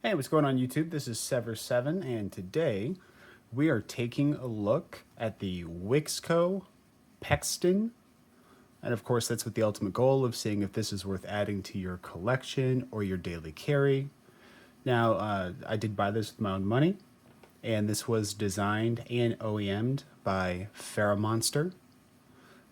Hey, what's going on YouTube? This is Sever7, and today we are taking a look at the Wixco Pexston. And of course, that's with the ultimate goal of seeing if this is worth adding to your collection or your daily carry. Now, I did buy this with my own money, and this was designed and OEM'd by Monster.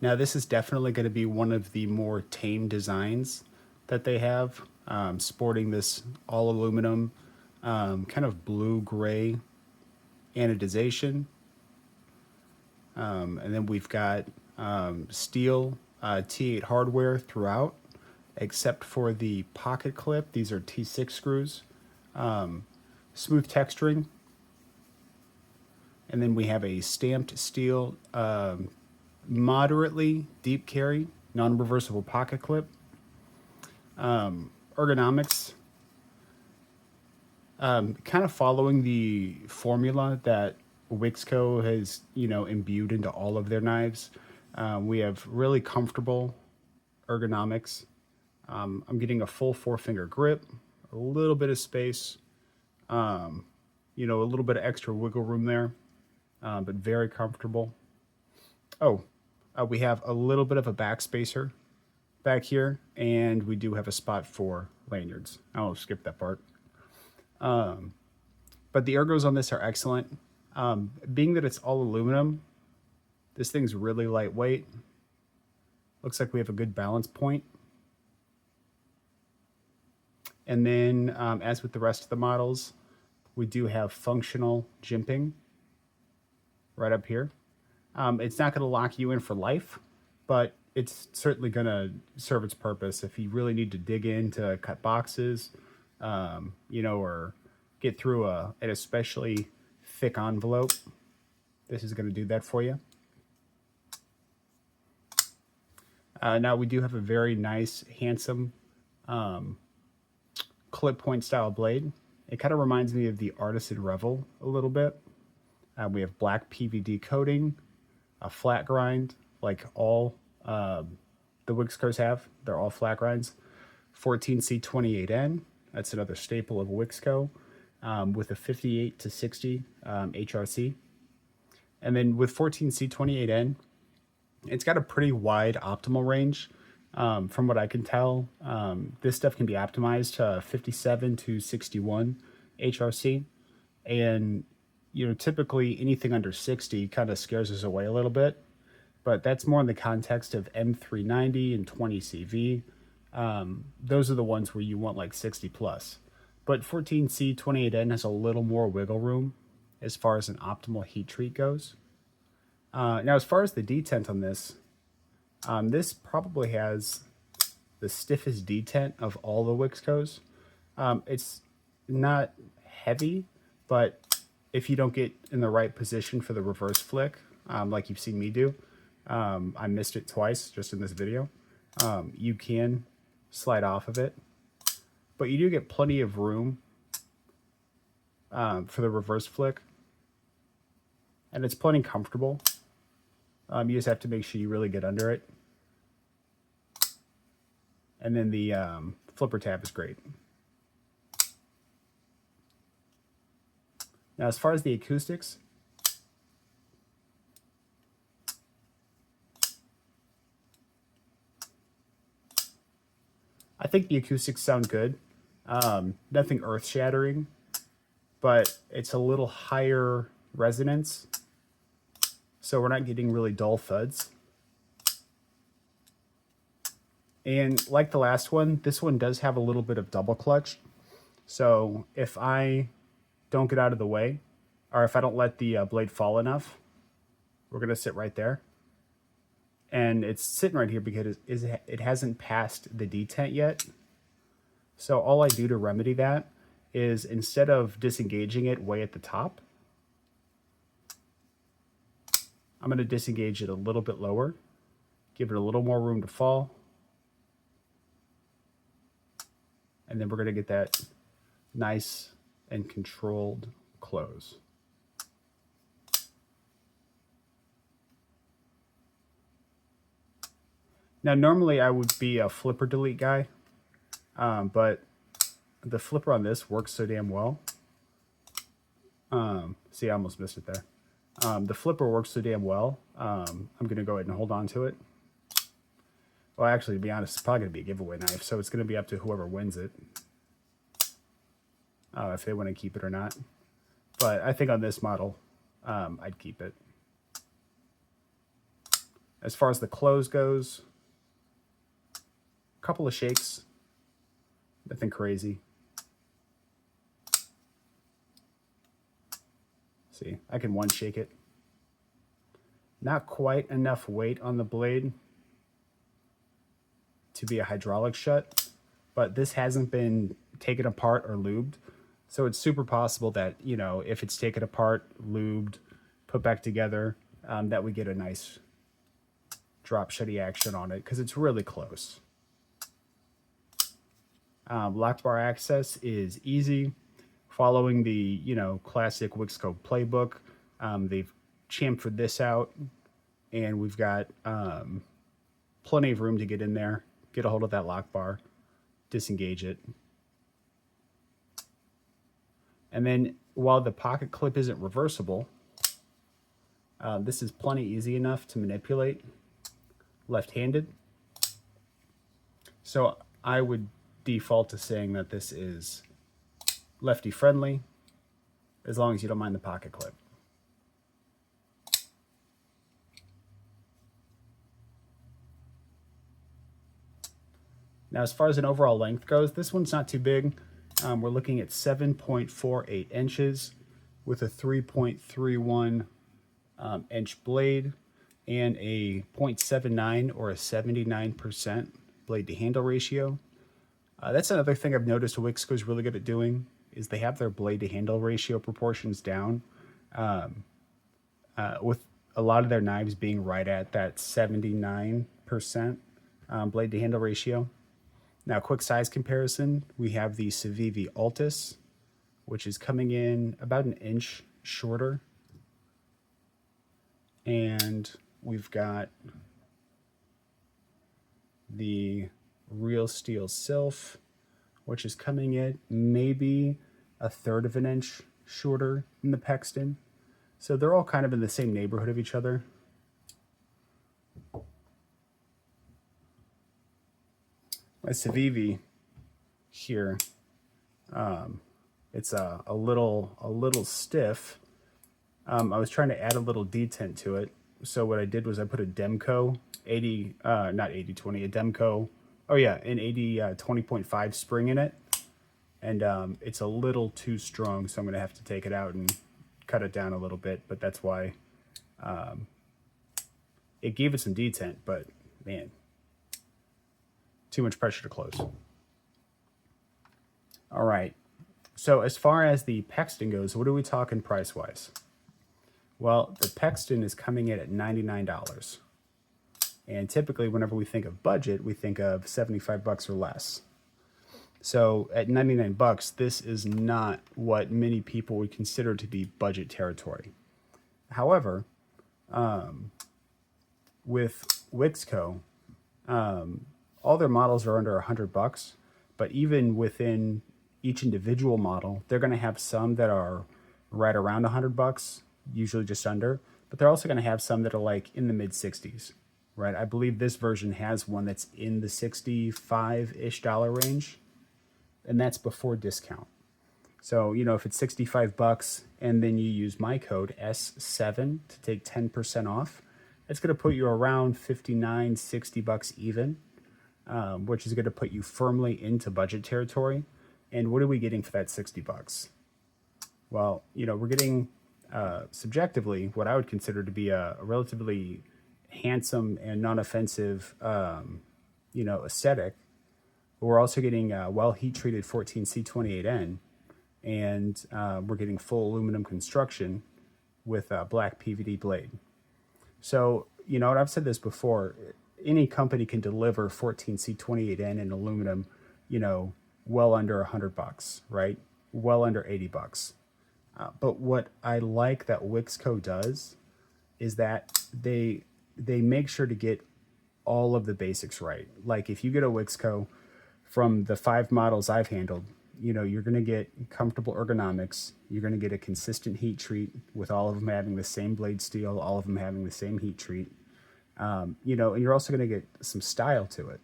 Now, this is definitely going to be one of the more tame designs that they have, sporting this all aluminum, kind of blue-gray anodization. And then we've got steel T8 hardware throughout, except for the pocket clip. These are T6 screws. Smooth texturing. And then we have a stamped steel, moderately deep carry, non-reversible pocket clip. Ergonomics, kind of following the formula that Wixco has, imbued into all of their knives. We have really comfortable ergonomics. I'm getting a full 4-finger grip, a little bit of space, a little bit of extra wiggle room there, but very comfortable. Oh, we have a little bit of a back spacer back here, and we do have a spot for lanyards. I'll skip that part. But the ergos on this are excellent. Being that it's all aluminum, this thing's really lightweight. Looks like we have a good balance point. And then, as with the rest of the models, we do have functional jimping right up here. It's not going to lock you in for life, but it's certainly going to serve its purpose if you really need to dig in to cut boxes, or get through an especially thick envelope. This is going to do that for you. Now we do have a very nice, handsome clip point style blade. It kind of reminds me of the Artisan Revel a little bit. We have black PVD coating, a flat grind, like all the Wixcos have. They're all flat grinds. 14C28N, that's another staple of Wixco, with a 58 to 60 HRC. And then with 14C28N, it's got a pretty wide optimal range. From what I can tell, this stuff can be optimized to 57 to 61 HRC. And, typically anything under 60 kind of scares us away a little bit. But that's more in the context of M390 and 20 CV. Those are the ones where you want like 60 plus. But 14C28N has a little more wiggle room as far as an optimal heat treat goes. Now, as far as the detent on this, this probably has the stiffest detent of all the Wixcos. It's not heavy, but if you don't get in the right position for the reverse flick, like you've seen me do, I missed it twice just in this video, you can slide off of it. But you do get plenty of room for the reverse flick, and it's plenty comfortable. You just have to make sure you really get under it. And then the flipper tab is great. Now, as far as the acoustics, I think the acoustics sound good. Nothing earth-shattering, but it's a little higher resonance, so we're not getting really dull thuds. And like the last one, this one does have a little bit of double clutch. So if I don't get out of the way, or if I don't let the blade fall enough, we're going to sit right there. And it's sitting right here because it hasn't passed the detent yet. So all I do to remedy that is, instead of disengaging it way at the top, I'm going to disengage it a little bit lower, give it a little more room to fall. And then we're going to get that nice and controlled close. Now, normally I would be a flipper delete guy, but the flipper on this works so damn well. See, I almost missed it there. The flipper works so damn well. I'm going to go ahead and hold on to it. Well, actually, to be honest, it's probably going to be a giveaway knife, so it's going to be up to whoever wins it. If they want to keep it or not. But I think on this model, I'd keep it. As far as the close goes, a couple of shakes. Nothing crazy. See, I can one shake it. Not quite enough weight on the blade to be a hydraulic shut, but this hasn't been taken apart or lubed. So it's super possible that, you know, if it's taken apart, lubed, put back together, that we get a nice drop shutty action on it because it's really close. Lock bar access is easy. Following the, you know, classic Wixco playbook, they've chamfered this out, and we've got plenty of room to get in there, get a hold of that lock bar, disengage it. And then while the pocket clip isn't reversible, this is plenty easy enough to manipulate left-handed. So I would default to saying that this is lefty friendly, as long as you don't mind the pocket clip. Now, as far as an overall length goes, this one's not too big. We're looking at 7.48 inches with a 3.31 inch blade and a 0.79 or a 79% blade to handle ratio. That's another thing I've noticed Wixco is really good at doing, is they have their blade to handle ratio proportions down, with a lot of their knives being right at that 79% blade to handle ratio. Now, quick size comparison, we have the Civivi Altus, which is coming in about an inch shorter. And we've got the Real Steel Sylph, which is coming in maybe a third of an inch shorter than the Pexston. So they're all kind of in the same neighborhood of each other. My Civivi here, it's a little stiff. I was trying to add a little detent to it. So what I did was I put a Demco 80, not 80/20, a Demco, oh yeah, an 80 20.5 spring in it. And it's a little too strong, so I'm gonna have to take it out and cut it down a little bit, but that's why it gave it some detent, but man, too much pressure to close. All right, so as far as the Pexston goes, what are we talking price-wise? Well, the Pexston is coming in at $99. And typically, whenever we think of budget, we think of $75 or less. So at 99 bucks, this is not what many people would consider to be budget territory. However, with Wixco, all their models are under 100 bucks, but even within each individual model, they're going to have some that are right around 100 bucks, usually just under, but they're also going to have some that are like in the mid 60s, right? I believe this version has one that's in the 65-ish dollar range, and that's before discount. So, you know, if it's 65 bucks and then you use my code S7 to take 10% off, it's going to put you around 59, 60 bucks even, which is going to put you firmly into budget territory. And what are we getting for that 60 bucks? Well, you know, we're getting subjectively what I would consider to be a relatively handsome and non-offensive, you know, aesthetic. But we're also getting well heat-treated 14C28N, and we're getting full aluminum construction with a black PVD blade. So, you know, and I've said this before, any company can deliver 14C28N in aluminum, you know, well under 100 bucks, right? Well under 80 bucks. But what I like that Wixco does is that they make sure to get all of the basics right. Like if you get a Wixco, from the 5 models I've handled, you know, you're going to get comfortable ergonomics. You're going to get a consistent heat treat with all of them having the same blade steel, all of them having the same heat treat. You know, and you're also going to get some style to it,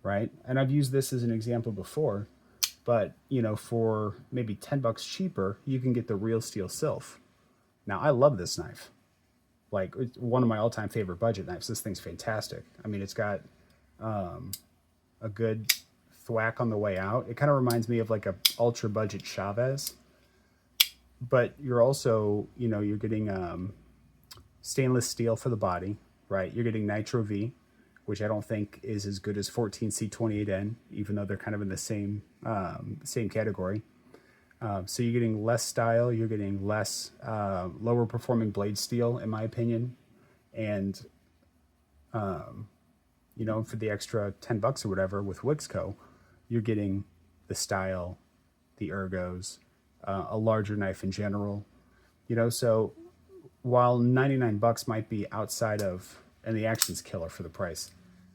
right? And I've used this as an example before, but you know, for maybe 10 bucks cheaper, you can get the real steel Sylph. Now, I love this knife. Like, it's one of my all-time favorite budget knives. This thing's fantastic. I mean, it's got a good thwack on the way out. It kind of reminds me of like a ultra budget Chavez, but you're also, you know, you're getting stainless steel for the body, right? You're getting Nitro V, which I don't think is as good as 14C28N, even though they're kind of in the same category. So you're getting less style, you're getting less lower performing blade steel, in my opinion, and you know, for the extra 10 bucks or whatever with Wixco, you're getting the style, the ergos, a larger knife in general, you know. So while 99 bucks might be outside of, and the action's killer for the price,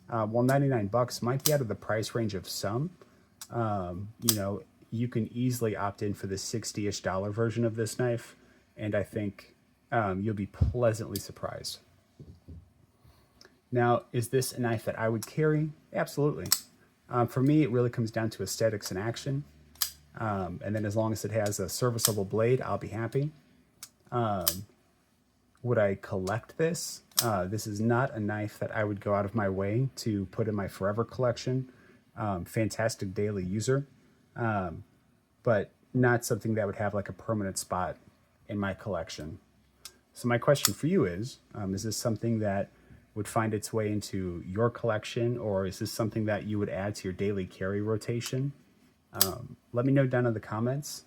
while 99 bucks might be out of the price range of some, you know, you can easily opt in for the $60-ish version of this knife, and I think you'll be pleasantly surprised. Now, is this a knife that I would carry? Absolutely. For me, it really comes down to aesthetics and action. And then as long as it has a serviceable blade, I'll be happy. Would I collect this? This is not a knife that I would go out of my way to put in my forever collection. Fantastic daily user, but not something that would have like a permanent spot in my collection. So my question for you is this something that would find its way into your collection, or is this something that you would add to your daily carry rotation? Let me know down in the comments.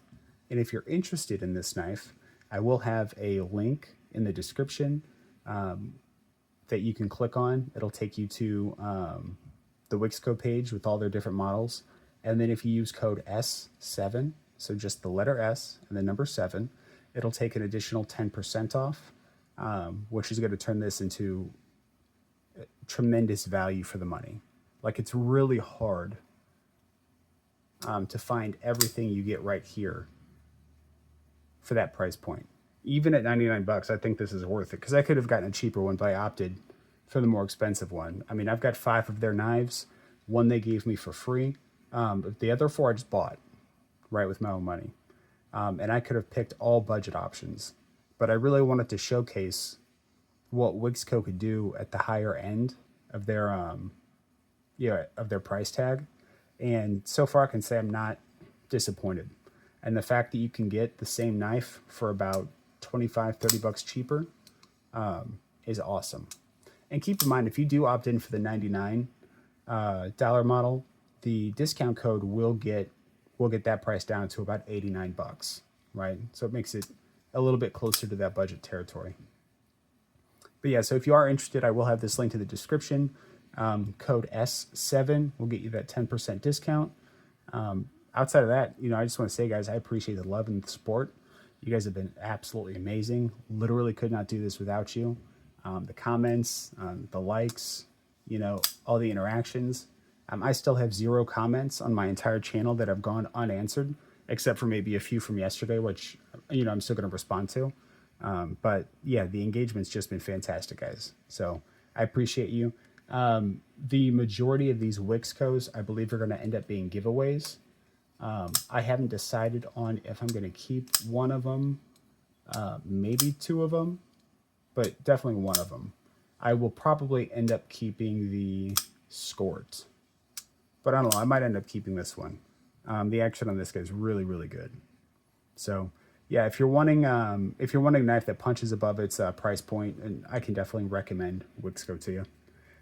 And if you're interested in this knife, I will have a link in the description that you can click on. It'll take you to the Wixco page with all their different models. And then if you use code S7, so just the letter S and the number 7, it'll take an additional 10% off, which is going to turn this into tremendous value for the money. Like, it's really hard to find everything you get right here for that price point. Even at 99 bucks, I think this is worth it, because I could have gotten a cheaper one, but I opted for the more expensive one. I mean, I've got 5 of their knives. One they gave me for free. But the other 4 I just bought, right, with my own money. And I could have picked all budget options, but I really wanted to showcase what Wixco could do at the higher end of their of their price tag. And so far I can say I'm not disappointed. And the fact that you can get the same knife for about 25-30 bucks cheaper is awesome. And keep in mind, if you do opt in for the $99 model, the discount code will get that price down to about 89 bucks, right? So it makes it a little bit closer to that budget territory. But yeah, so if you are interested, I will have this link to the description. Code S7 will get you that 10% discount. Outside of that, you know, I just want to say, guys, I appreciate the love and the support. You guys have been absolutely amazing. Literally could not do this without you. The comments, the likes, you know, all the interactions. I still have 0 comments on my entire channel that have gone unanswered, except for maybe a few from yesterday, which, you know, I'm still going to respond to. But yeah, the engagement's just been fantastic, guys. So I appreciate you. The majority of these Wixcos, I believe, are going to end up being giveaways. I haven't decided on if I'm going to keep one of them, maybe 2 of them, but definitely one of them. I will probably end up keeping the Skort, but I don't know. I might end up keeping this one. The action on this guy is really, really good. So yeah, if you're wanting a knife that punches above its price point, and I can definitely recommend Wixco to you.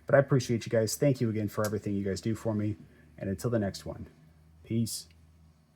But I appreciate you guys. Thank you again for everything you guys do for me. And until the next one, peace.